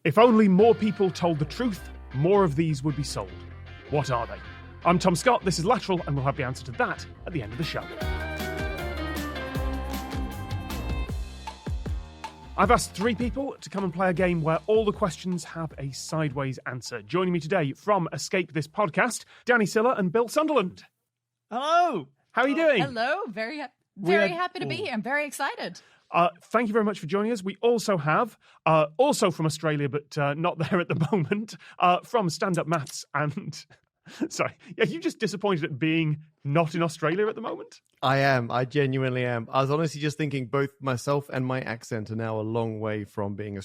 If only more people told the truth, more of these would be sold. What are they? I'm Tom Scott, this is Lateral, and we'll have the answer to that at the end of the show. I've asked 3 people to come and play a game where all the questions have a sideways answer. Joining me today from Escape This Podcast, Danny Siller and Bill Sunderland. Hello. How are you doing? Hello. Very happy to be here. I'm very excited. Thank you very much for joining us. We also have, also from Australia, but not there at the moment, from Stand Up Maths and... Sorry, are you just disappointed at being not in Australia at the moment? I am. I genuinely am. I was honestly just thinking both myself and my accent are now a long way from being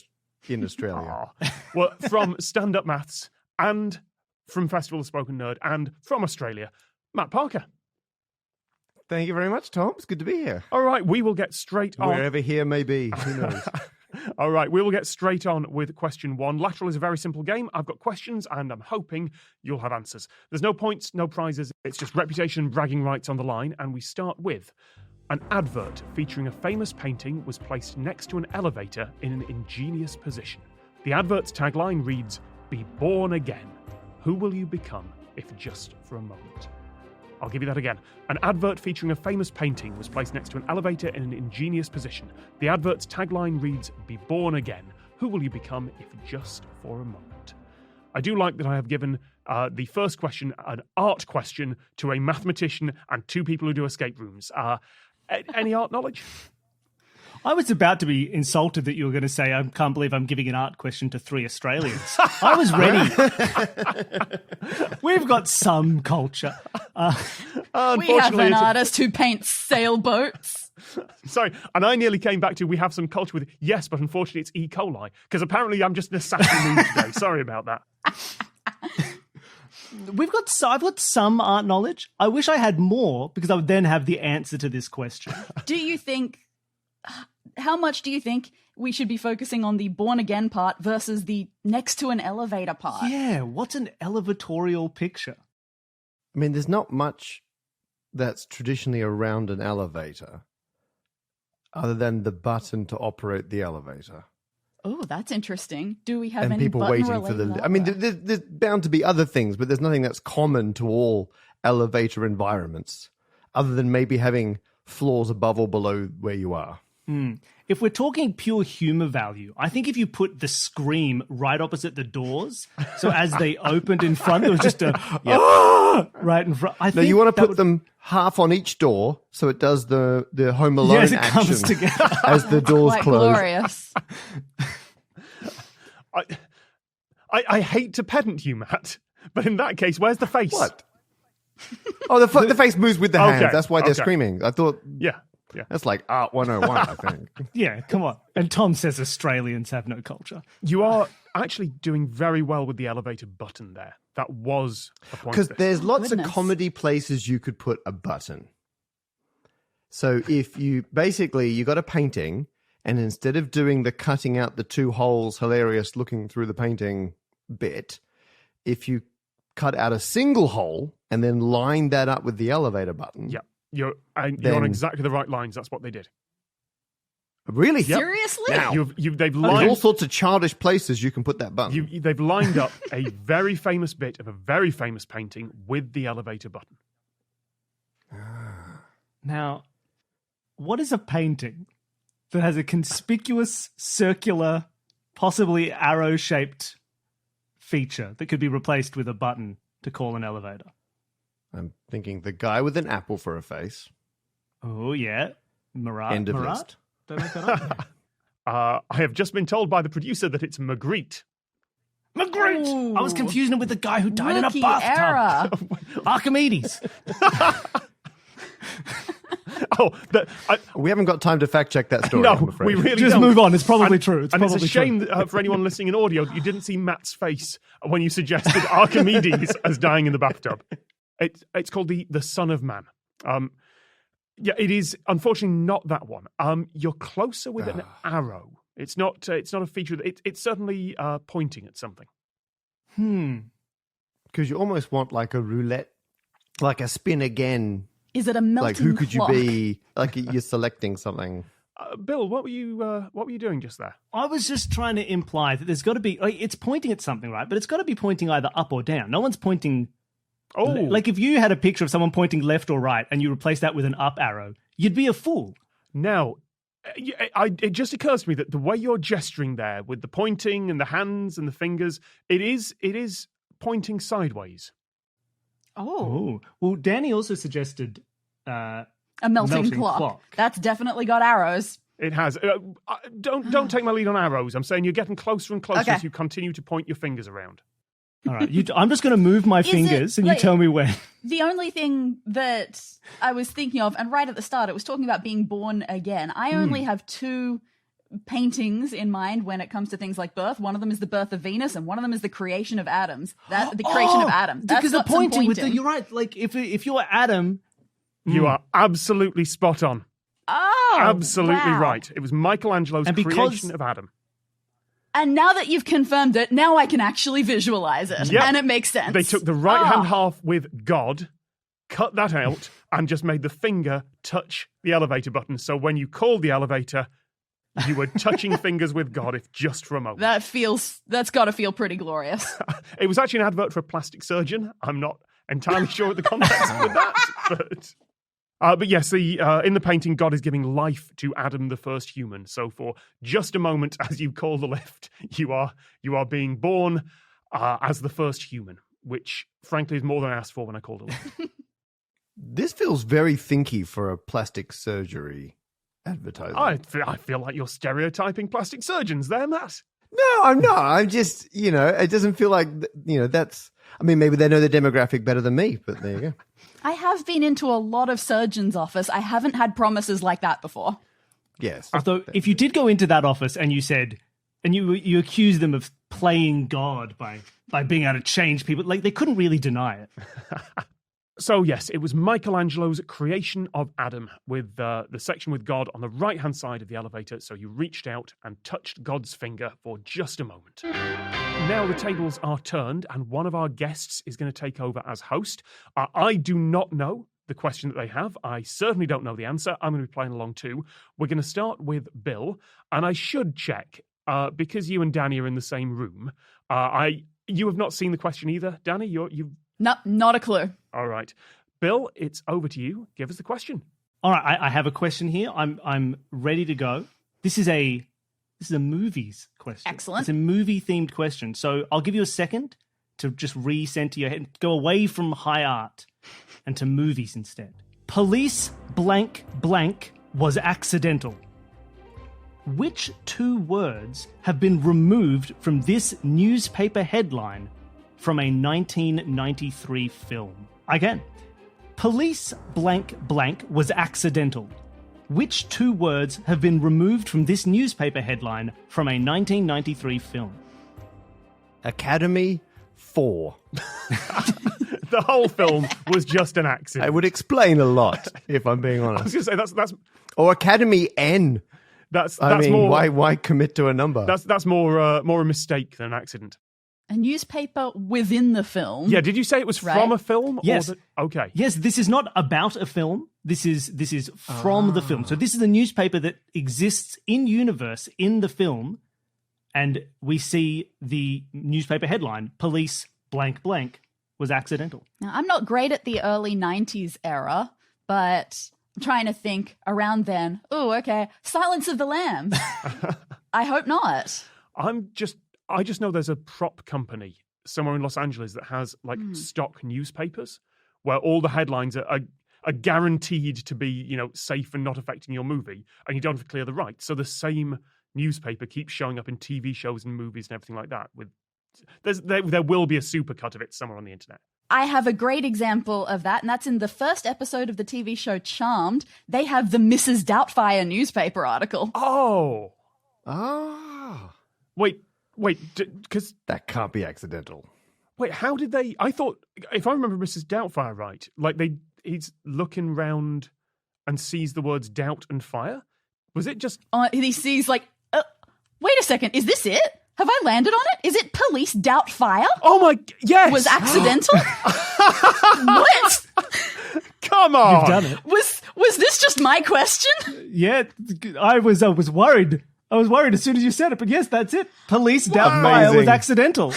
in Australia. Well, from Stand Up Maths and from Festival of Spoken Nerd and from Australia, Matt Parker. Thank you very much, Tom. It's good to be here. All right, we will get straight on. Wherever here may be. Who knows? All right, we will get straight on with question 1. Lateral is a very simple game. I've got questions and I'm hoping you'll have answers. There's no points, no prizes. It's just reputation and bragging rights on the line. And we start with an advert featuring a famous painting was placed next to an elevator in an ingenious position. The advert's tagline reads, "Be born again. Who will you become if just for a moment?" I'll give you that again. An advert featuring a famous painting was placed next to an elevator in an ingenious position. The advert's tagline reads, "Be born again. Who will you become if just for a moment?" I do like that I have given the first question an art question to a mathematician and 2 people who do escape rooms. Any art knowledge? I was about to be insulted that you were going to say, I can't believe I'm giving an art question to 3 Australians. I was ready. We've got some culture. We have an artist who paints sailboats. Sorry, and I nearly came back to we have some culture with yes, but unfortunately it's E. coli, because apparently I'm just in a sassy mood today. Sorry about that. I've got some art knowledge. I wish I had more, because I would then have the answer to this question. How much do you think we should be focusing on the born again part versus the next to an elevator part? Yeah, what's an elevatorial picture? I mean, there's not much that's traditionally around an elevator other than the button to operate the elevator. Oh, that's interesting. Do we have and any people button waiting for the... related I mean, there's bound to be other things, but there's nothing that's common to all elevator environments other than maybe having floors above or below where you are. If we're talking pure humor value, I think if you put the scream right opposite the doors, so as they opened in front, there was just a right in front. You want to put them half on each door so it does the Home Alone yes, it action comes together as the doors Quite close. glorious. I hate to pedant you, Matt, but in that case, where's the face? What? Oh, the face moves with the hands. Okay, That's why they're okay. screaming. I thought... Yeah. That's like Art 101, I think. Yeah, come on. And Tom says Australians have no culture. You are actually doing very well with the elevator button there. That was a point. Because there's lots Goodness. of comedy places you could put a button. So if you got a painting, and instead of doing the cutting out the 2 holes, hilarious looking through the painting bit, if you cut out a single hole and then line that up with the elevator button. Yeah. You're on exactly the right lines. That's what they did. Really? Yep. Seriously? Yeah. They've There's lined all sorts of childish places you can put that button. they've lined up a very famous bit of a very famous painting with the elevator button. Now, what is a painting that has a conspicuous, circular, possibly arrow-shaped feature that could be replaced with a button to call an elevator? I'm thinking the guy with an apple for a face. Oh, yeah. Marat. End of Marat? list. Don't make that up. I have just been told by the producer that it's Magritte. Magritte! Ooh. I was confusing him with the guy who died Rookie in a bathtub. era. Archimedes. We haven't got time to fact check that story. No, I'm afraid. we really Just don't. move on. It's probably true. It's and probably it's a shame for anyone listening in audio that you didn't see Matt's face when you suggested Archimedes as dying in the bathtub. It's called the Son of Man. Yeah, it is unfortunately not that one. You're closer with an arrow. It's not a feature. It's certainly pointing at something. Because you almost want like a roulette, like a spin again. Is it a melting Like who could clock? you be? Like you're selecting something. Bill, what were you doing just there? I was just trying to imply that there's got to be, like, it's pointing at something, right? But it's got to be pointing either up or down. No one's pointing. Oh, Like if you had a picture of someone pointing left or right and you replace that with an up arrow, you'd be a fool. now, it just occurs to me that the way you're gesturing there with the pointing and the hands and the fingers, it is pointing sideways. Oh, Well, Danny also suggested a melting clock. That's definitely got arrows. It has. Don't take my lead on arrows. I'm saying you're getting closer and closer Okay. as you continue to point your fingers around. All right, I'm just going to move my fingers and you like- tell me when. The only thing that I was thinking of, and right at the start, it was talking about being born again. I only have two paintings in mind when it comes to things like birth. One of them is the birth of Venus, and one of them is the creation of Adam. The creation of Adam. That's Because the got some pointing, you're right. Like if you're Adam, You are absolutely spot on. Oh, Absolutely wow. right. It was Michelangelo's And because- creation of Adam. And now that you've confirmed it, now I can actually visualize it, Yep. and it makes sense. They took the right hand Oh. half with God, cut that out, and just made the finger touch the elevator button. So when you called the elevator, you were touching fingers with God, if just for a moment. That's got to feel pretty glorious. It was actually an advert for a plastic surgeon. I'm not entirely sure of the context with that, but yes, in the painting, God is giving life to Adam, the first human. So for just a moment, as you call the lift, you are being born as the first human, which frankly is more than I asked for when I called a lift. This feels very thinky for a plastic surgery advertisement. I feel like you're stereotyping plastic surgeons there, Matt. No, I'm not. I'm just, it doesn't feel like, that's, I mean, maybe they know the demographic better than me, but there you go. I have been into a lot of surgeons' office. I haven't had promises like that before. Yes. although if you did go into that office and you said, and you accused them of playing God by being able to change people, like they couldn't really deny it. So yes, it was Michelangelo's creation of Adam with the section with God on the right-hand side of the elevator. So you reached out and touched God's finger for just a moment. Now the tables are turned and one of our guests is going to take over as host. I do not know the question that they have. I certainly don't know the answer. I'm going to be playing along too. We're going to start with Bill, and I should check, because you and Danny are in the same room. You have not seen the question either, Danny? You've No, not a clue. all right. Bill, it's over to you. Give us the question. All right, I have a question here. I'm ready to go. This is a movies question. Excellent. It's a movie themed question. So I'll give you a second to just recenter your head, go away from high art and to movies instead. Police blank blank was accidental. Which two words have been removed from this newspaper headline from a 1993 film? Again, police blank blank was accidental. Which two words have been removed from this newspaper headline from a 1993 film? Academy 4. The whole film was just an accident. It would explain a lot, if I'm being I was honest. going to say that's Or Academy N. that's I mean, more why commit to a number? that's more a mistake than an accident. A newspaper within the film. Yeah, did you say it was Right. from a film? Yes. Okay. Yes, this is not about a film. This is from the film. So this is a newspaper that exists in universe in the film, and we see the newspaper headline: "Police blank blank was accidental." Now, I'm not great at the early 90s era, but I'm trying to think around then. Oh, okay. Silence of the Lambs. I hope not. I just know there's a prop company somewhere in Los Angeles that has like stock newspapers where all the headlines are guaranteed to be, safe and not affecting your movie, and you don't have to clear the rights. So the same newspaper keeps showing up in TV shows and movies and everything like that. There will be a supercut of it somewhere on the internet. I have a great example of that, and that's in the first episode of the TV show Charmed. They have the Mrs. Doubtfire newspaper article. Oh, Wait, because that can't be accidental. how did they? I thought, if I remember Mrs. Doubtfire right, like he's looking round and sees the words doubt and fire. Was it just? He sees like, wait a second, is this it? Have I landed on it? Is it Police Doubtfire? Oh my! Yes, Was accidental? What? Come on! You've done it. Was this just my question? Yeah, I was worried. I was worried as soon as you said it, but yes, that's it. Police Doubtfire was Amazing. accidental.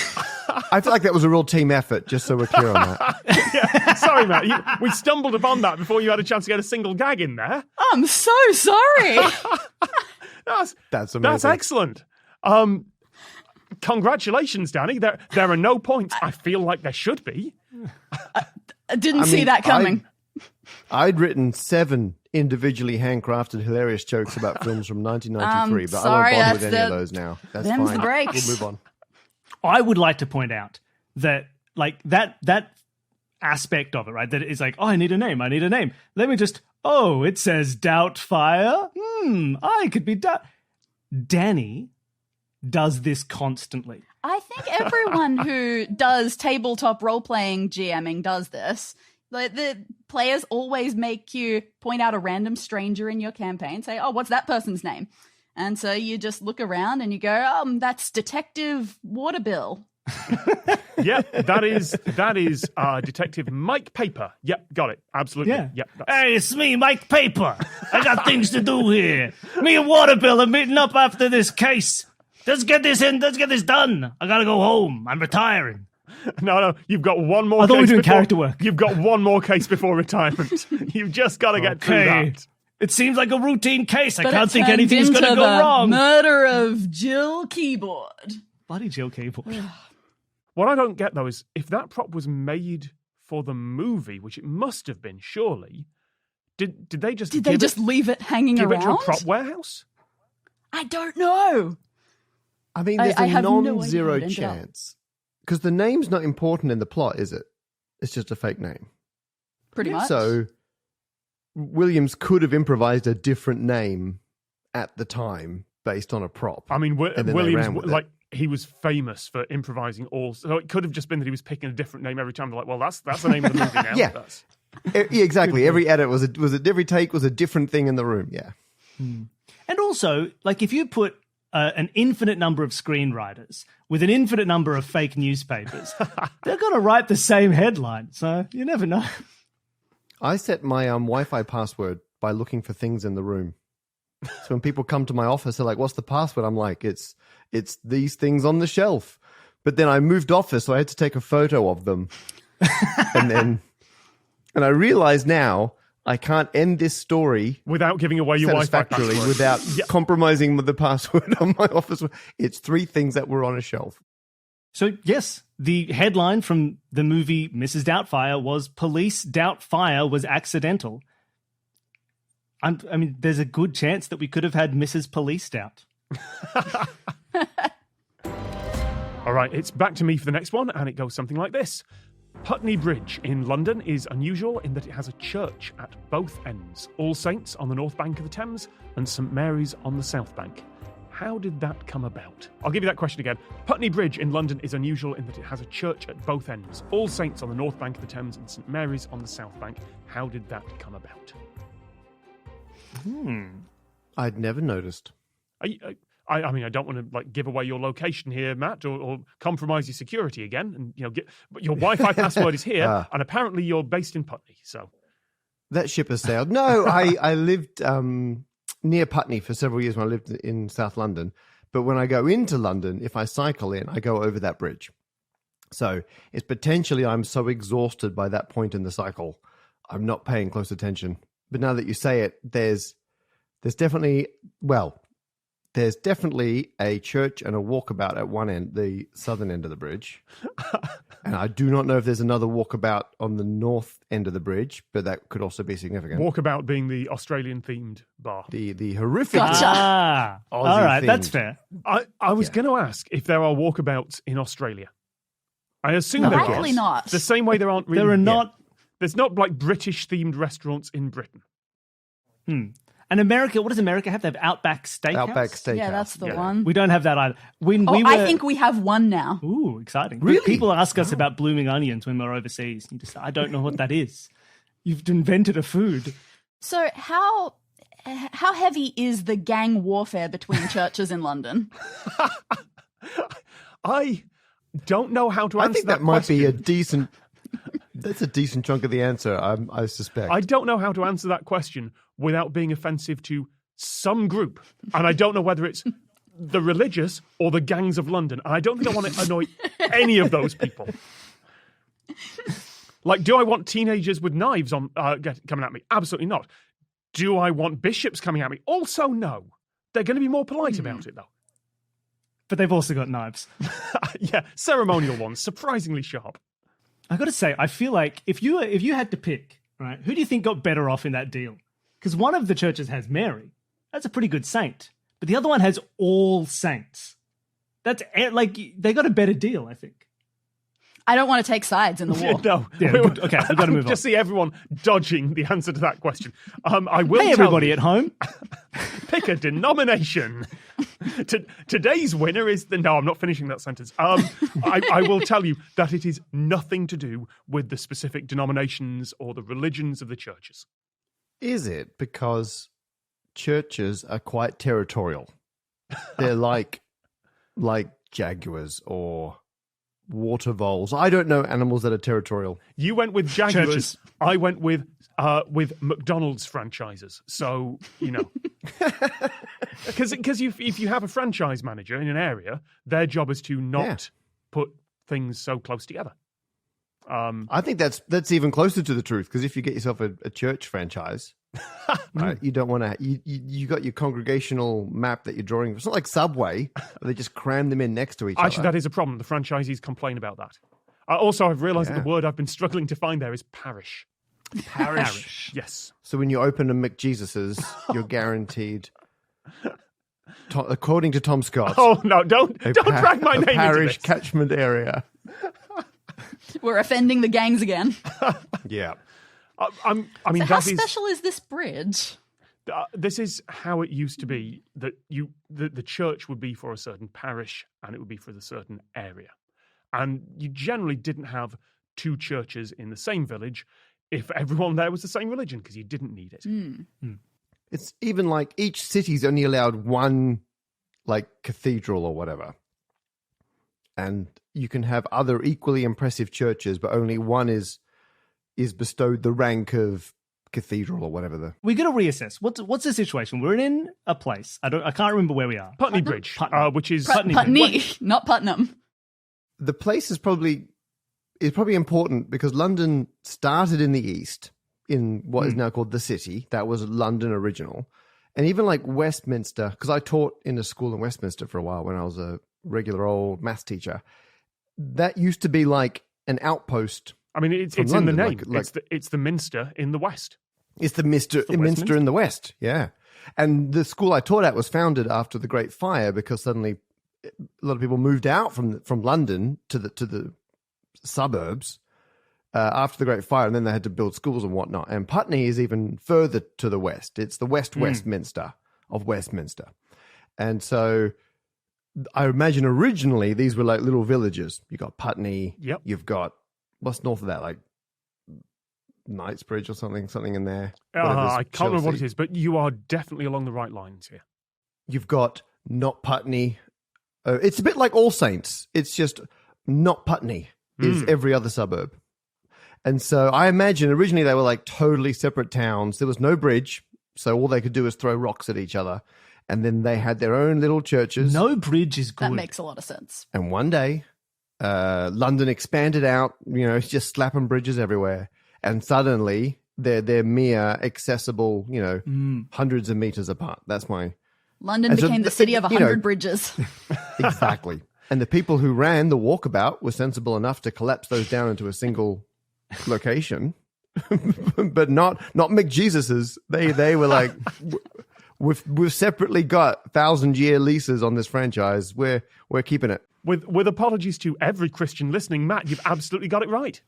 I feel like that was a real team effort, just so we're clear on that. Yeah, sorry, Matt. We stumbled upon that before you had a chance to get a single gag in there. I'm so sorry. That's amazing. That's excellent. Congratulations, Danny. There are no points. I feel like there should be. I didn't see that coming. I'd written 7 individually handcrafted hilarious jokes about films from 1993, but sorry, I won't bother with that's any of the- those now. That's them's fine. the breaks. We'll move on. I would like to point out that, like, that aspect of it, right? That it's like, oh, I need a name. Let me just, it says Doubtfire. I could be Danny does this constantly. I think everyone who does tabletop role-playing GMing does this. Like, the players always make you point out a random stranger in your campaign, say, oh, what's that person's name? And so you just look around and you go, that's Detective Waterbill. Yeah, that is Detective Mike Paper. Yep, got it. Absolutely. Yeah. Yep. Hey, it's me, Mike Paper. I got things to do here. Me and Waterbill are meeting up after this case. Let's get this done. I gotta go home. I'm retiring. No, you've got one more I thought case we were doing before- character work. You've got one more case before retirement. You've just got to get through Okay. that. It seems like a routine case. I But can't it think turned anything's into gonna go the wrong. Murder of Jill Keyboard. Bloody Jill Keyboard. What I don't get, though, is if that prop was made for the movie, which it must have been, surely, did they just Did they give just leave it hanging give around? it to a prop warehouse? I don't know. I mean, there's I a have no idea non-zero how it ended up. chance. Because the name's not important in the plot, is it? It's just a fake name. Pretty much. So Williams could have improvised a different name at the time based on a prop. I mean, And then they Williams, ran with it. like, he was famous for improvising all. So it could have just been that he was picking a different name every time. They're like, well, that's the name of the movie now. Yeah. That's- Yeah, exactly. Every edit was every take was a different thing in the room. Yeah. And also, like, if you put an infinite number of screenwriters with an infinite number of fake newspapers, they're going to write the same headline. So you never know. I set my Wi-Fi password by looking for things in the room. So when people come to my office, they're like, "What's the password?" I'm like, "It's these things on the shelf." But then I moved office, so I had to take a photo of them, and I realize now I can't end this story without giving away your Wi-Fi satisfactorily password. without compromising the password on my office. It's 3 things that were on a shelf. So, yes, the headline from the movie Mrs. Doubtfire was Police Doubtfire was accidental. I mean, there's a good chance that we could have had Mrs. Police Doubt. All right, it's back to me for the next one, and it goes something like this. Putney Bridge in London is unusual in that it has a church at both ends, All Saints on the north bank of the Thames and St Mary's on the south bank. How did that come about? I'll give you that question again. Putney Bridge in London is unusual in that it has a church at both ends, All Saints on the north bank of the Thames and St Mary's on the south bank. How did that come about? I'd never noticed. I mean, I don't want to give away your location here, Matt, or compromise your security again. And but your Wi-Fi password is here, and apparently you're based in Putney. So That ship has sailed. No, I lived near Putney for several years when I lived in South London. But when I go into London, if I cycle in, I go over that bridge. So it's potentially I'm so exhausted by that point in the cycle, I'm not paying close attention. But now that you say it, there's definitely a church and a walkabout at one end, the southern end of the bridge. And I do not know if there's another walkabout on the north end of the bridge, but that could also be significant. Walkabout being the Australian-themed bar. The horrific. Gotcha. All right, Aussie that's themed. fair. I was going to ask if there are walkabouts in Australia. I assume No, there likely are. not. The same way there aren't really. There are not. There's not British-themed restaurants in Britain. And America, what does America have? They have Outback Steakhouse? Outback Steakhouse. Yeah, that's the Yeah. one. We don't have that either. I think we have one now. Ooh, exciting. Really? People ask us about blooming onions when we're overseas. You just say, I don't know what that is. You've invented a food. So how heavy is the gang warfare between churches in London? I don't know how to I answer think that might question. be a decent That's a decent chunk of the answer, I suspect. I don't know how to answer that question without being offensive to some group. And I don't know whether it's the religious or the gangs of London. And I don't think I want to annoy any of those people. Like, do I want teenagers with knives on coming at me? Absolutely not. Do I want bishops coming at me? Also, no. They're going to be more polite about it, though. But they've also got knives. Yeah, ceremonial ones, surprisingly sharp. I got to say, I feel like if you had to pick, right, who do you think got better off in that deal? Because one of the churches has Mary. That's a pretty good saint. But the other one has All Saints. That's like they got a better deal, I think. I don't want to take sides in the war. No. Yeah, okay, we've got to move on. Just see everyone dodging the answer to that question. I will Hey, tell everybody you, at home. pick a denomination. Today's winner is the... No, I'm not finishing that sentence. I will tell you that it is nothing to do with the specific denominations or the religions of the churches. Is it? Because churches are quite territorial. They're like jaguars or water voles. I don't know animals that are territorial. You went with Jaguars. Churches. I went with McDonald's franchises. So, you know. Because if you have a franchise manager in an area, their job is to not put things so close together. I think that's even closer to the truth, because if you get yourself a church franchise, right, you don't want to. You got your congregational map that you're drawing. It's not like Subway; they just cram them in next to each Actually, other. that is a problem. The franchisees complain about that. Also, I've realised that the word I've been struggling to find there is parish. Parish. Yes. So when you open a McJesus's, you're guaranteed. According to Tom Scott. Oh no! Don't drag my name into parish this. catchment area. We're offending the gangs again. Yeah. I mean, So how that is. special is this bridge? This is how it used to be, that the church would be for a certain parish and it would be for the certain area. And you generally didn't have two churches in the same village if everyone there was the same religion, because you didn't need it. It's even like each city's only allowed one like cathedral or whatever. And you can have other equally impressive churches, but only one is bestowed the rank of cathedral or whatever. We got to reassess. What's the situation? We're in a place. I can't remember where we are. Putney Bridge, Putney. which is Putney, not Putnam. The place is probably important because London started in the east in what is now called the city. That was London original. And even like Westminster, because I taught in a school in Westminster for a while when I was a regular old maths teacher. That used to be like an outpost. I mean, it's London, in the name. like- It's the Minster in the West. It's the Minster in the West, yeah. And the school I taught at was founded after the Great Fire because suddenly a lot of people moved out from London to the suburbs after the Great Fire, and then they had to build schools and whatnot. And Putney is even further to the west. It's the Westminster of Westminster. And so I imagine originally these were like little villages. You got Putney. Yep. You've got, what's north of that, like Knightsbridge or something in there. Whatever's I can't remember what Chelsea. it is, but you are definitely along the right lines here. You've got not Putney. It's a bit like All Saints. It's just not Putney is every other suburb. And so I imagine originally they were like totally separate towns. There was no bridge, so all they could do was throw rocks at each other. And then they had their own little churches. No bridge is good. That makes a lot of sense. And one day, London expanded out, it's just slapping bridges everywhere. And suddenly they're mere accessible, hundreds of meters apart. That's my... London And so became the city of 100 know- bridges. Exactly. And the people who ran the walkabout were sensible enough to collapse those down into a single location, but not McJesus's. They were like, we've separately got 1,000-year leases on this franchise. We're keeping it. With apologies to every Christian listening, Matt, you've absolutely got it right.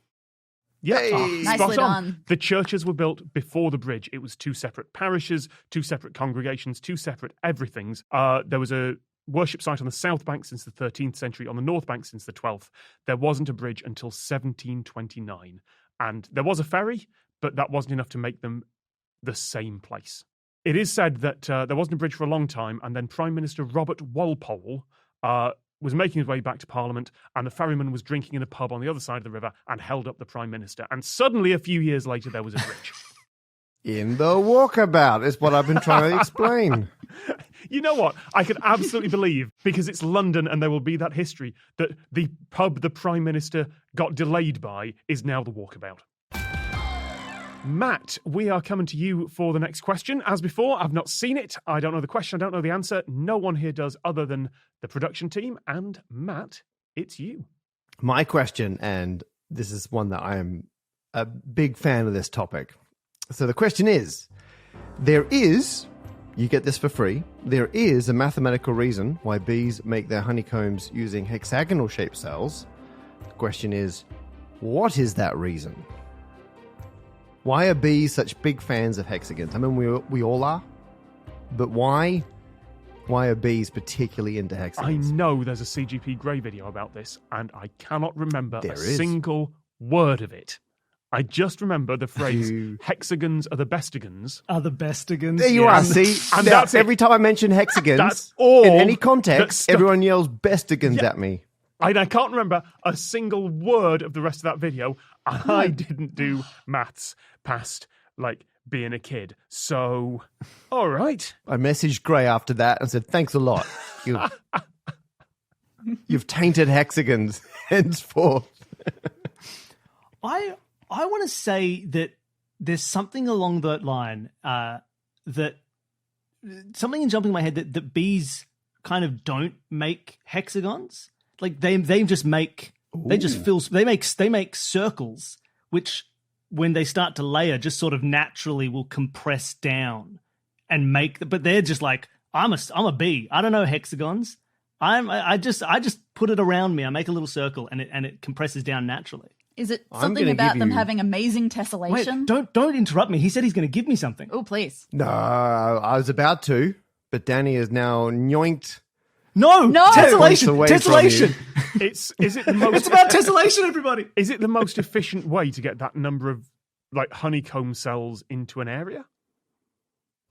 Yeah, Hey! spot Nicely on. done. The churches were built before the bridge. It was two separate parishes, two separate congregations, two separate everythings. There was a worship site on the south bank since the 13th century, on the north bank since the 12th. There wasn't a bridge until 1729. And there was a ferry, but that wasn't enough to make them the same place. It is said that there wasn't a bridge for a long time, and then Prime Minister Robert Walpole was making his way back to Parliament, and the ferryman was drinking in a pub on the other side of the river and held up the Prime Minister. And suddenly, a few years later, there was a bridge. In the walkabout is what I've been trying to explain. You know what? I could absolutely believe, because it's London and there will be that history, that the pub the Prime Minister got delayed by is now the walkabout. Matt, we are coming to you for the next question. As before, I've not seen it. I don't know the question. I don't know the answer. No one here does other than the production team. And Matt, it's you. My question, and this is one that I am a big fan of this topic. So the question is, you get this for free, there is a mathematical reason why bees make their honeycombs using hexagonal-shaped cells. The question is, what is that reason? Why are bees such big fans of hexagons? I mean, we all are, but why are bees particularly into I hexagons? know there's a CGP Grey video about this, and I cannot remember There a is. single word of it. I just remember the phrase, hexagons are the bestigans. Are the bestigans? There you Yeah. are, see? And Now, that's it. every time I mention hexagons, That's all in any that context, stuck- everyone yells bestigans Yeah. at me. I can't remember a single word of the rest of that video. I didn't do maths past, like, being a kid. So, all right. I messaged Gray after that and said, thanks a lot. You've tainted hexagons henceforth. I want to say that there's something along that line that something in jumping in my head that bees kind of don't make hexagons. Like they just make they make circles, which when they start to layer, just sort of naturally will compress down and make. But they're just like, I'm a bee. I don't know hexagons. I just put it around me. I make a little circle and it compresses down naturally. Is it I'm something gonna about give them you- having amazing Wait, tessellation? don't interrupt me. He said he's going to give me something. Oh, please. No, I was about to, but Danny is now yoinked. No, No! tessellation, Away from tessellation. Is it the most? It's about tessellation, everybody. Is it the most efficient way to get that number of like honeycomb cells into an area?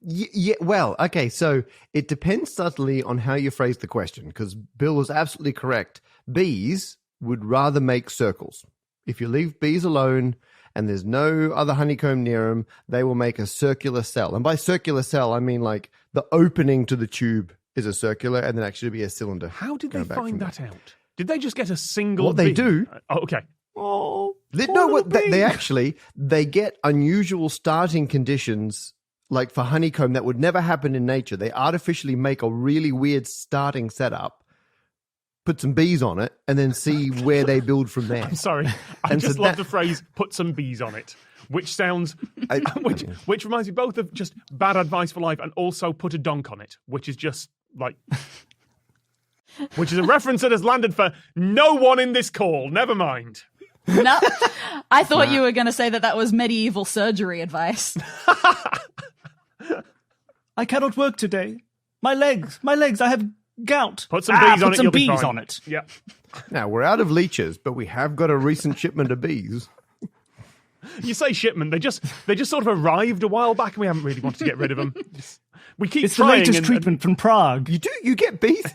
Yeah, well, okay, so it depends subtly on how you phrase the question, because Bill was absolutely correct. Bees would rather make circles. If you leave bees alone and there's no other honeycomb near them, they will make a circular cell. And by circular cell, I mean like the opening to the tube is a circular and then actually be a cylinder. How did they going back find from that out? Did they just get a single? What they bee? do- Oh, okay. Oh, No, what they get unusual starting conditions, like for honeycomb that would never happen in nature. They artificially make a really weird starting setup, put some bees on it, and then see where they build from there. I'm sorry. I And so just love that- the phrase "put some bees on it," which sounds, I- which reminds me both of just bad advice for life and also "put a donk on it," which is just like, which is a reference that has landed for no one in this call. Never mind. No, I thought you were going to say that was medieval surgery advice. I cannot work today. My legs, I have gout. Put some bees on put it. some You'll be bees fine. on it. Yeah. Now, we're out of leeches, but we have got a recent shipment of bees. You say shipment. They just sort of arrived a while back, and we haven't really wanted to get rid of them. We keep It's the trying. latest and- treatment from Prague. You get bees?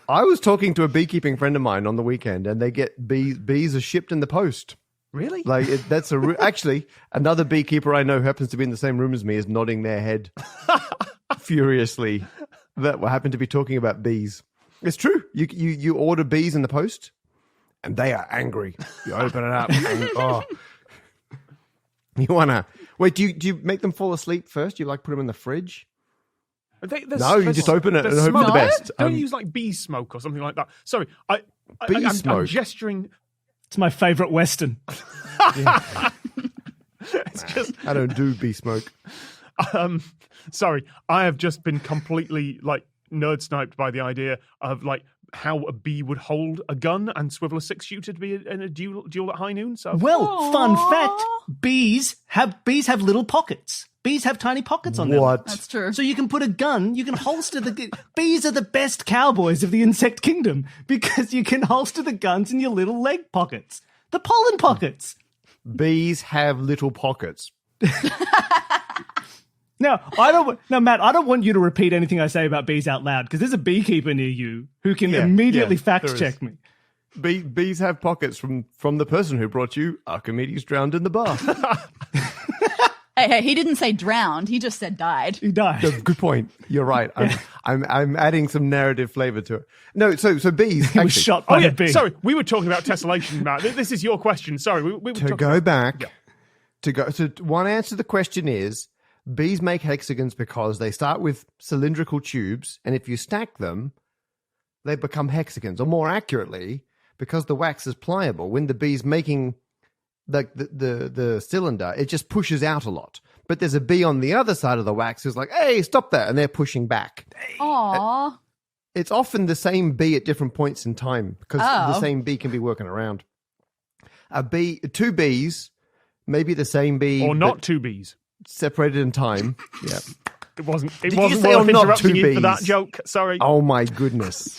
I was talking to a beekeeping friend of mine on the weekend, and they get bees. Bees are shipped in the post. Really? Like that's actually another beekeeper I know who happens to be in the same room as me is nodding their head furiously that we happen to be talking about bees. It's true. You order bees in the post, and they are angry. You open it up, and you wanna wait. Do you make them fall asleep first? You like put them in the fridge? No, you just open it and hope for the best. Don't use like bee smoke or something like that. Sorry, Bee I'm smoke? gesturing. It's my favorite Western. It's just I don't do bee smoke. sorry. I have just been completely like nerd sniped by the idea of like how a bee would hold a gun and swivel a 6-shooter to be in a duel at high noon. So Well, fun fact: bees have little pockets. Bees have tiny pockets on them. What? That's true. So you can put a gun, you can holster the... Bees are the best cowboys of the insect kingdom because you can holster the guns in your little leg pockets. The pollen pockets. Bees have little pockets. Now, Matt, I don't want you to repeat anything I say about bees out loud because there's a beekeeper near you who can immediately fact check me. Bees have pockets from the person who brought you Archimedes drowned in the bath. Hey, he didn't say drowned. He just said died. He died. Good point. You're right. I'm adding some narrative flavor to it. No, so bees. He was shot by a bee. Sorry, we were talking about tessellation, Matt. This is your question. Sorry, we were To talking go about... back, so one answer to the question is bees make hexagons because they start with cylindrical tubes, and if you stack them, they become hexagons. Or more accurately, because the wax is pliable, when the bee's making the cylinder, it just pushes out a lot. But there's a bee on the other side of the wax who's like, hey, stop that, and they're pushing back. Aww. It's often the same bee at different points in time because the same bee can be working around. Two bees, maybe the same bee, Or not two bees. separated in time. Yeah. It wasn't you worth say, "Oh, not interrupting two you for that bees"? joke. Sorry. Oh my goodness.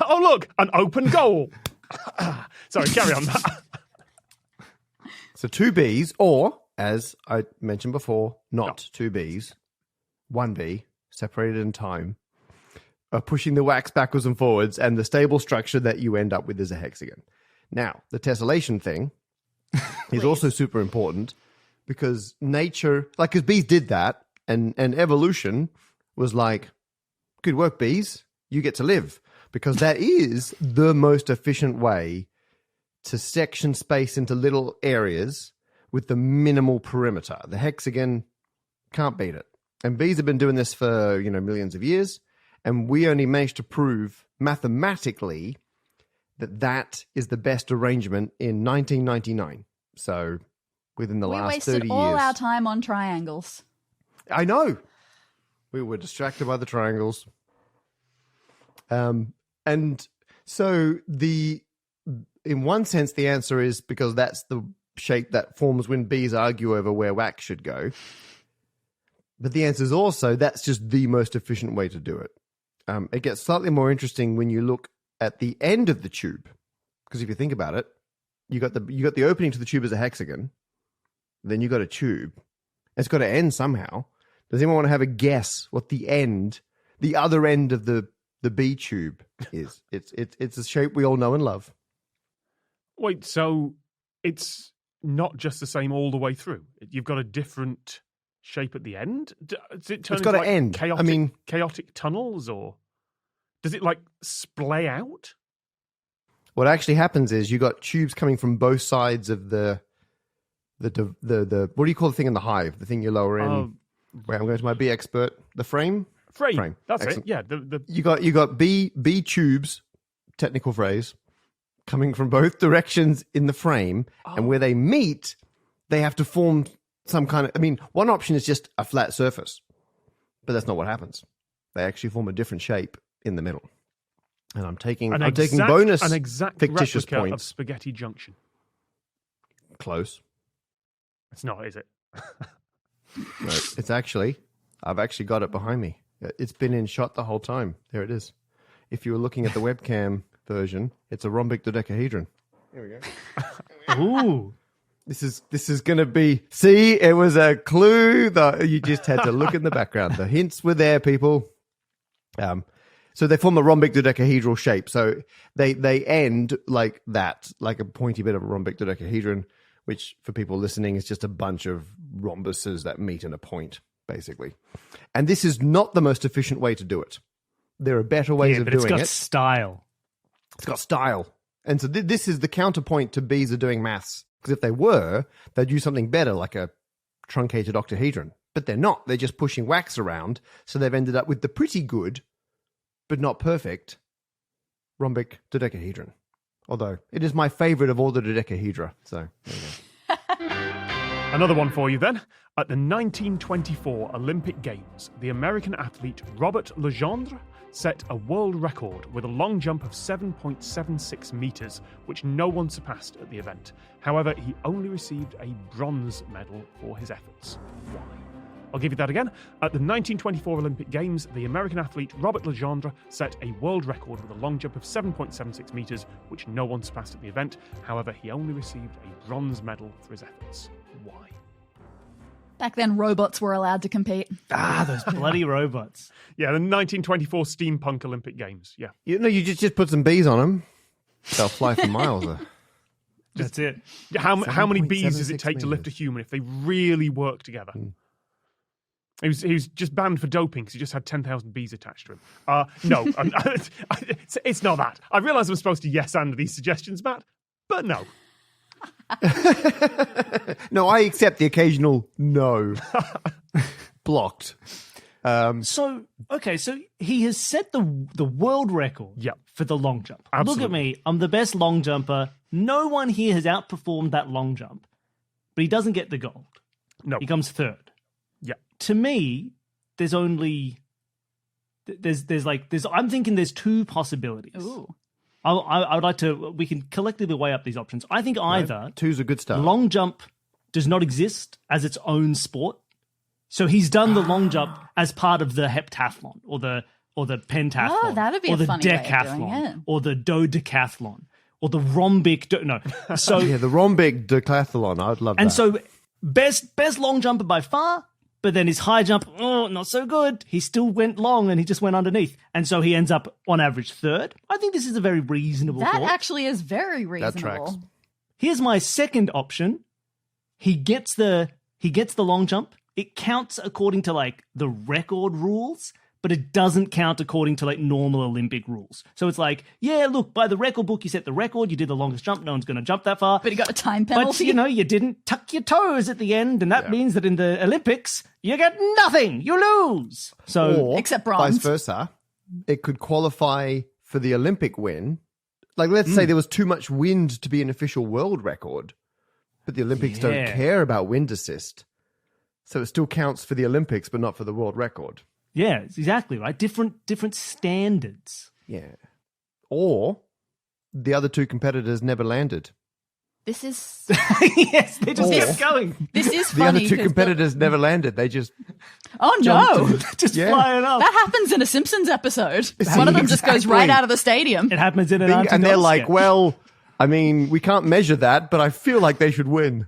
Oh, look, an open goal. Sorry, carry on. So two bees, or as I mentioned before, not two bees, one bee separated in time, are pushing the wax backwards and forwards, and the stable structure that you end up with is a hexagon. Now, the tessellation thing is also super important because nature, like, because bees did that, and evolution was like, good work, bees, you get to live, because that is the most efficient way to section space into little areas with the minimal perimeter. The hexagon can't beat it. And bees have been doing this for, millions of years, and we only managed to prove mathematically that is the best arrangement in 1999. So within the last 30 years. We wasted all our time on triangles. I know. We were distracted by the triangles. And so in one sense, the answer is because that's the shape that forms when bees argue over where wax should go. But the answer is also that's just the most efficient way to do it. It gets slightly more interesting when you look at the end of the tube, because if you think about it, you got the opening to the tube as a hexagon, then you got a tube. It's got to end somehow. Does anyone want to have a guess what the other end of the bee tube is? It's a shape we all know and love. Wait, so it's not just the same all the way through? You've got a different shape at the end? Does it turn It's got into to end. chaotic tunnels, or does it splay out? What actually happens is you got tubes coming from both sides of the what do you call the thing in the hive? The thing you lower in. Wait, I'm going to my bee expert. The frame. Frame. That's Excellent. it. Yeah. You got bee tubes, technical phrase, coming from both directions in the frame, and where they meet, they have to form some kind of. One option is just a flat surface, but that's not what happens. They actually form a different shape in the middle. And I'm taking bonus an exact fictitious replica points. of Spaghetti Junction. Close. It's not, is it? No, it's actually. I've actually got it behind me. It's been in shot the whole time. There it is. If you were looking at the webcam version, it's a rhombic dodecahedron. Here we go. Ooh. This is going to be. See, it was a clue. You just had to look in the background. The hints were there, people. So they form a rhombic dodecahedral shape. So they end like that, like a pointy bit of a rhombic dodecahedron, which for people listening is just a bunch of rhombuses that meet in a point, basically. And this is not the most efficient way to do it. There are better ways of doing it. It's got style. It's got style. And so this is the counterpoint to bees are doing maths. Because if they were, they'd use something better, like a truncated octahedron. But they're not. They're just pushing wax around. So they've ended up with the pretty good, but not perfect, rhombic dodecahedron. Although it is my favorite of all the dodecahedra. So there you go. Another one for you then. At the 1924 Olympic Games, the American athlete Robert Legendre set a world record with a long jump of 7.76 meters, which no one surpassed at the event. However, he only received a bronze medal for his efforts. Why? I'll give you that again. At the 1924 Olympic Games, the American athlete Robert Legendre set a world record with a long jump of 7.76 meters, which no one surpassed at the event. However, he only received a bronze medal for his efforts. Why? Back then, robots were allowed to compete. Those bloody robots. Yeah, the 1924 Steampunk Olympic Games. Yeah. You just put some bees on them. They'll fly for miles. That's it. How many bees does it 7.76 take to lift a meters. human if they really work together? He was just banned for doping because he just had 10,000 bees attached to him. No, it's not that. I realise I'm supposed to yes and these suggestions, Matt, but no. No, I accept the occasional no. Blocked. So he has set the world record Yep. for the long jump. Absolutely. Look at me. I'm the best long jumper. No one here has outperformed that long jump. But he doesn't get the gold. No. He comes third. Yeah. To me, there's I'm thinking there's two possibilities. Ooh. I would like to, we can collectively weigh up these options. I think either Two's a good start. long jump does not exist as its own sport. So he's done the long jump as part of the heptathlon or the pentathlon. Oh, that'd be or a the funny way of doing decathlon it. or the dodecathlon or the rhombic. So Yeah, the rhombic decathlon. I'd love and that. so best long jumper by far. But then his high jump, not so good. He still went long and he just went underneath. And so he ends up on average third. I think this is a very reasonable That thought. actually is very reasonable. tracks. Here's my second option. He gets the long jump. It counts according to like the record rules, but it doesn't count according to like normal Olympic rules. So it's like, yeah, look, by the record book, you set the record, you did the longest jump, no one's going to jump that far. But he got a time But, penalty. you didn't tuck your toes at the end, and that means that in the Olympics, you get nothing. You lose. So, or Except bronze. vice versa, it could qualify for the Olympic win. Like, let's say there was too much wind to be an official world record, but the Olympics don't Yeah. care about wind assist. So it still counts for the Olympics, but not for the world record. yeah, it's exactly right. Different standards. Yeah. Or the other two competitors never landed. This is Yes, they just Or- kept going. this is The funny. other two 'cause competitors never landed. They just oh jumped no, and- Just Yeah. flying up. that happens in a Simpsons episode. One of them just goes Exactly. right out of the stadium. It happens in an Bing- Auntie and they're Dot like, sketch. well, I mean, we can't measure that, but I feel like they should win.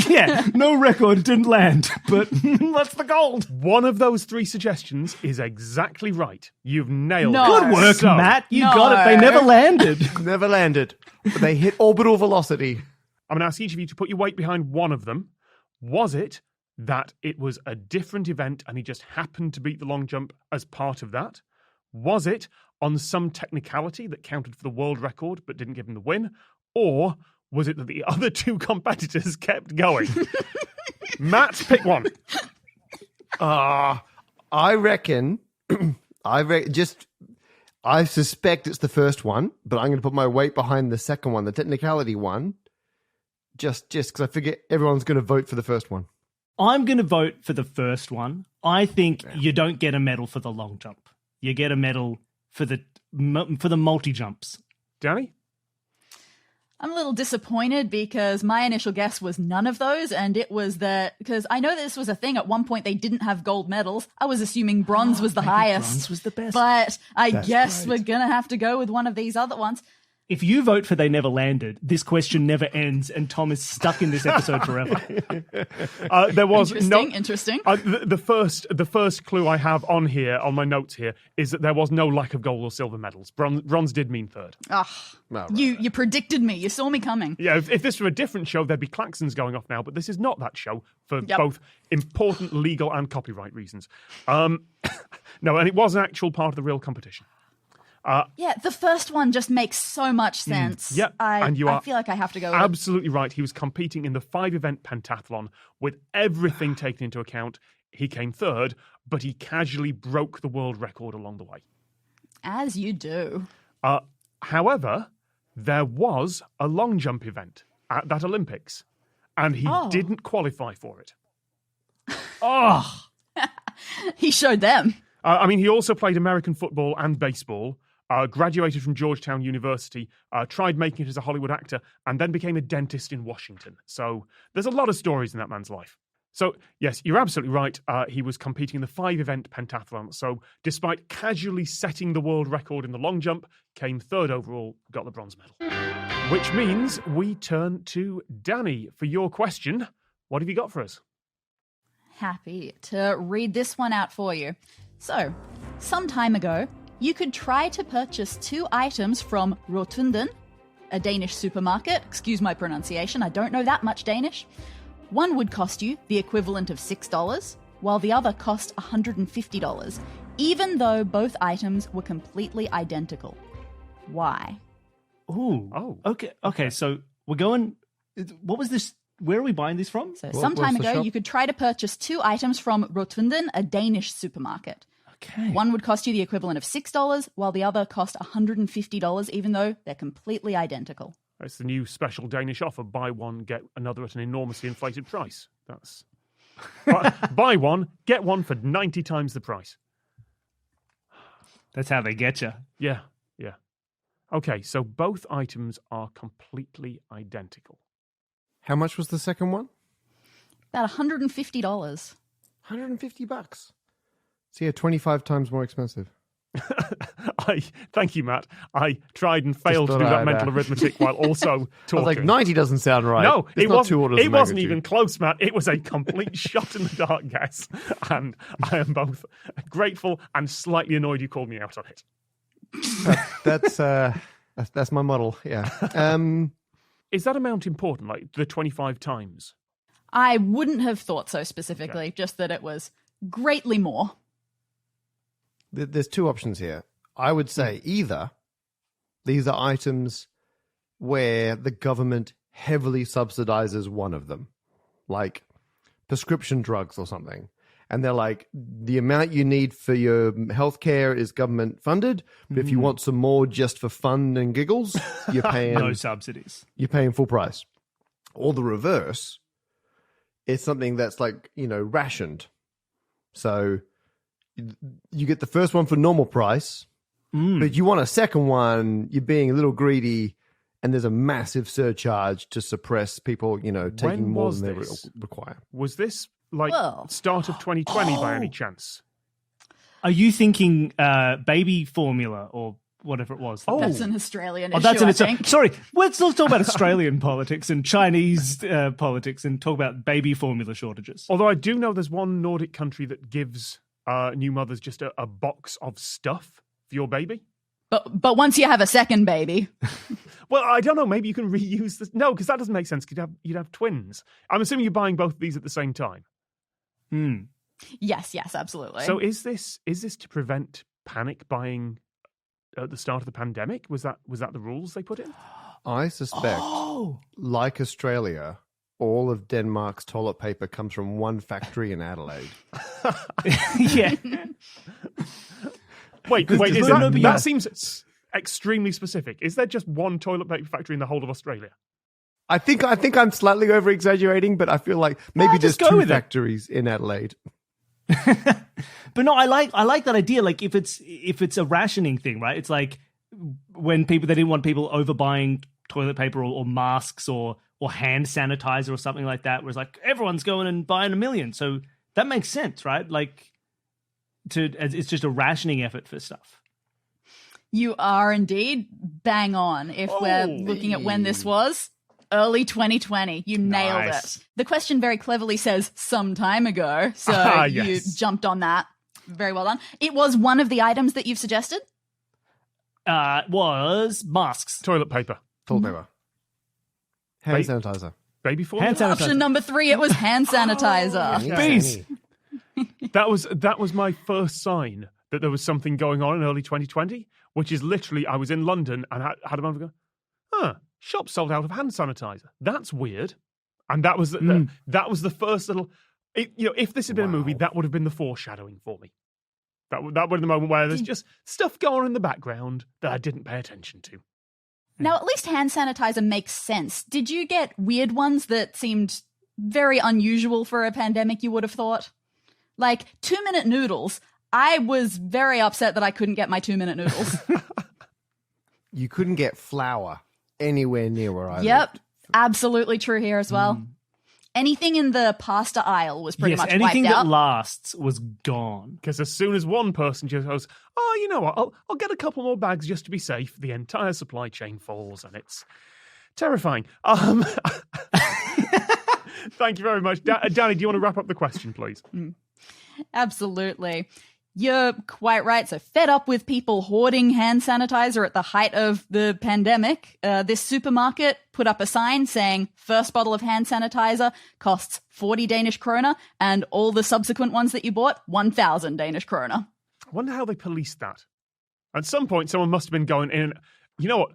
yeah, no record, didn't land, but that's the gold. One of those three suggestions is exactly right. You've nailed No. it. Good work, So, Matt. You No. got it. They never landed. Never landed. But they hit orbital velocity. I'm going to ask each of you to put your weight behind one of them. Was it that it was a different event and he just happened to beat the long jump as part of that? Was it on some technicality that counted for the world record but didn't give him the win? Or was it that the other two competitors kept going? Matt, pick one. I reckon, I suspect it's the first one, but I'm going to put my weight behind the second one, the technicality one, just because I figure everyone's going to vote for the first one. I'm going to vote for the first one. I think you don't get a medal for the long jump. You get a medal for the multi jumps. Danny? I'm a little disappointed because my initial guess was none of those, and it was that because I know this was a thing at one point they didn't have gold medals. I was assuming bronze was the highest. Bronze was the best. But I That's guess great. we're gonna have to go with one of these other ones. If you vote for they never landed, this question never ends, and Tom is stuck in this episode forever. There was Interesting. The first clue I have on here, on my notes here, is that there was no lack of gold or silver medals. Bronze did mean third. You predicted me. You saw me coming. Yeah, if this were a different show, there'd be klaxons going off now, but this is not that show for Yep. both important legal and copyright reasons. No, and it was an actual part of the real competition. Yeah, the first one just makes so much sense. yeah, and you I are feel like I have to go with it. Absolutely right. He was competing in the 5-event pentathlon with everything taken into account. He came third, but he casually broke the world record along the way. As you do. However, there was a long jump event at that Olympics, and he didn't qualify for it. Oh, He showed them. I mean, he also played American football and baseball, graduated from Georgetown University, tried making it as a Hollywood actor, and then became a dentist in Washington. So there's a lot of stories in that man's life. So, yes, you're absolutely right. He was competing in the 5-event pentathlon. So despite casually setting the world record in the long jump, came third overall, got the bronze medal. Which means we turn to Danny for your question. What have you got for us? happy to read this one out for you. So, some time ago, you could try to purchase 2 items from Rotunden, a Danish supermarket. Excuse my pronunciation, I don't know that much Danish. One would cost you the equivalent of $6, while the other cost $150, even though both items were completely identical. Why? Ooh. Oh. Okay. So we're going. What was this? Where are we buying this from? So, What some time was the ago, shop? you could try to purchase 2 items from Rotunden, a Danish supermarket. Okay. One would cost you the equivalent of $6, while the other cost $150, even though they're completely identical. It's the new special Danish offer: buy one, get another at an enormously inflated price. That's buy one, get one for 90 times the price. That's how they get you. Yeah. Okay, so both items are completely identical. How much was the second one? About $150. $150. So yeah, 25 times more expensive. Thank you, Matt. I tried and failed to thought do that I'd, mental arithmetic while also I talking. was like, 90 doesn't sound right. No, It's it not wasn't. 2 orders It of wasn't magnitude. even close, Matt. It was a complete shot in the dark guess, and I am both grateful and slightly annoyed you called me out on it. That's my model. Yeah. Is that amount important? Like the 25 times? I wouldn't have thought so specifically, just that it was greatly more. There's 2 options here. I would say either these are items where the government heavily subsidizes one of them, like prescription drugs or something. And they're like, the amount you need for your healthcare is government funded, but if you want some more just for fun and giggles, you're paying No subsidies. you're paying full price. Or the reverse, it's something that's like, rationed. So you get the first one for normal price, but you want a second one, you're being a little greedy, and there's a massive surcharge to suppress people, taking When more was than they this? require. Was this like Well. start of 2020 by any chance? Are you thinking baby formula or whatever it was? Oh. That's an Australian issue, Oh, that's I an think. Sorry, let's talk about Australian politics and Chinese politics and talk about baby formula shortages. Although I do know there's one Nordic country that gives new mothers just a box of stuff for your baby. But once you have a second baby, Well, I don't know. Maybe you can reuse this. No, because that doesn't make sense. You'd have twins. I'm assuming you're buying both of these at the same time. yes, absolutely. So is this to prevent panic buying at the start of the pandemic? Was that the rules they put in? I suspect, like Australia, all of Denmark's toilet paper comes from one factory in Adelaide. Yeah. Wait, there's is no- that yeah. that seems extremely specific. Is there just one toilet paper factory in the whole of Australia? I think I'm slightly over exaggerating, but I feel like maybe there's just go 2 with it. factories in Adelaide. But no, I like that idea. Like if it's a rationing thing, right? It's like when they didn't want people overbuying toilet paper or masks or hand sanitizer or something like that. Where it's like everyone's going and buying 1 million, so that makes sense, right? Like it's just a rationing effort for stuff. You are indeed bang on. If we're looking at when this was, early 2020. You nailed Nice. it. The question very cleverly says some time ago. So Yes. you jumped on that. Very well done. It was one of the items that you've suggested. Was masks. Toilet paper, Toilet paper. Hand Wait. sanitizer. baby formula. Hand sanitizer. Option number 3, it was hand sanitizer. Bees. That was my first sign that there was something going on in early 2020, which is literally I was in London and had a moment go, shop sold out of hand sanitizer. That's weird. And that was that was the first little. If this had been a movie, that would have been the foreshadowing for me. That would have been the moment where there's just stuff going on in the background that I didn't pay attention to. Now, at least hand sanitizer makes sense. Did you get weird ones that seemed very unusual for a pandemic, you would have thought? Like 2-minute noodles. I was very upset that I couldn't get my 2-minute noodles. You couldn't get flour anywhere near where I Yep, lived. absolutely true here as well. Anything in the pasta aisle was pretty Yes, much anything wiped that out. lasts was gone. Because as soon as one person just goes, you know what, I'll get a couple more bags just to be safe, the entire supply chain falls, and it's terrifying. Thank you very much. Danny, do you want to wrap up the question, please? Absolutely. You're quite right. So fed up with people hoarding hand sanitizer at the height of the pandemic, this supermarket put up a sign saying first bottle of hand sanitizer costs 40 Danish kroner and all the subsequent ones that you bought, 1,000 Danish kroner. I wonder how they policed that. At some point, someone must have been going in. You know what?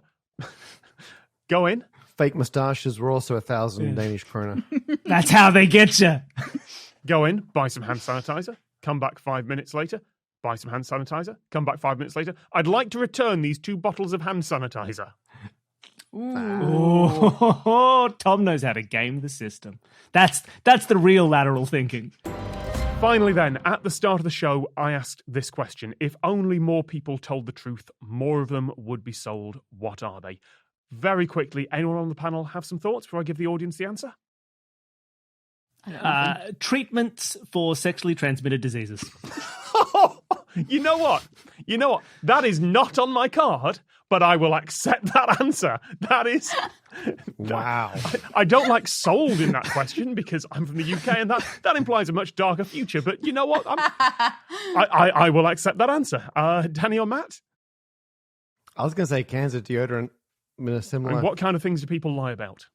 Go in. Fake moustaches were also 1,000 Danish kroner. That's how they get you. Go in, buy some hand sanitizer, come back 5 minutes later, buy some hand sanitizer, come back 5 minutes later. I'd like to return these 2 bottles of hand sanitizer. Oh, Tom knows how to game the system. That's the real lateral thinking. Finally then, at the start of the show, I asked this question. If only more people told the truth, more of them would be sold. What are they? Very quickly, anyone on the panel have some thoughts before I give the audience the answer? Treatments for sexually transmitted diseases. You know what? That is not on my card, but I will accept that answer. That is... Wow. I don't like sold in that question because I'm from the UK and that implies a much darker future. But you know what? I will accept that answer. Danny or Matt? I was going to say cans of deodorant in a similar... And what kind of things do people lie about?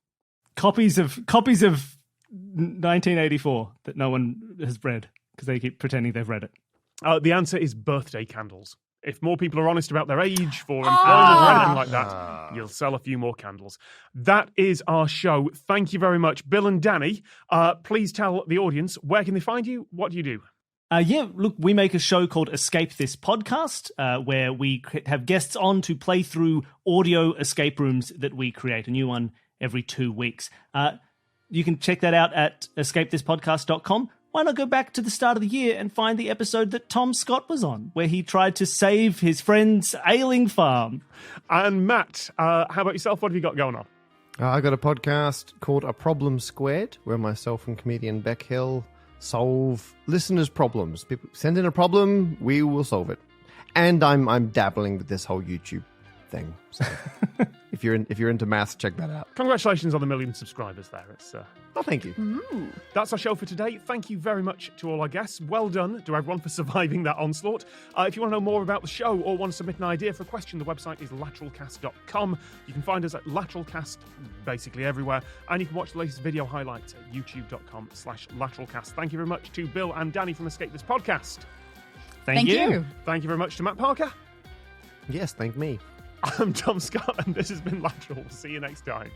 Copies of 1984 that no one has read because they keep pretending they've read it. The answer is birthday candles. If more people are honest about their age for employment or anything like that, you'll sell a few more candles. That is our show. Thank you very much. Bill and Danny, please tell the audience, where can they find you? What do you do? Look, we make a show called Escape This Podcast, where we have guests on to play through audio escape rooms that we create, a new one every 2 weeks. You can check that out at escapethispodcast.com. Why not go back to the start of the year and find the episode that Tom Scott was on, where he tried to save his friend's ailing farm? And Matt, how about yourself? What have you got going on? I got a podcast called A Problem Squared, where myself and comedian Beck Hill solve listeners' problems. People send in a problem, we will solve it. And I'm dabbling with this whole YouTube thing. So if you're into maths, check that out. Congratulations on the 1 million subscribers there. It's Oh, thank you. That's our show for today. Thank you very much to all our guests. Well done to everyone for surviving that onslaught. If you want to know more about the show or want to submit an idea for a question, the website is lateralcast.com. You can find us at lateralcast basically everywhere, and you can watch the latest video highlights at youtube.com/lateralcast. Thank you very much to Bill and Danny from Escape This Podcast. Thank you. Thank you very much to Matt Parker. Yes, thank me. I'm Tom Scott, and this has been Lateral. See you next time.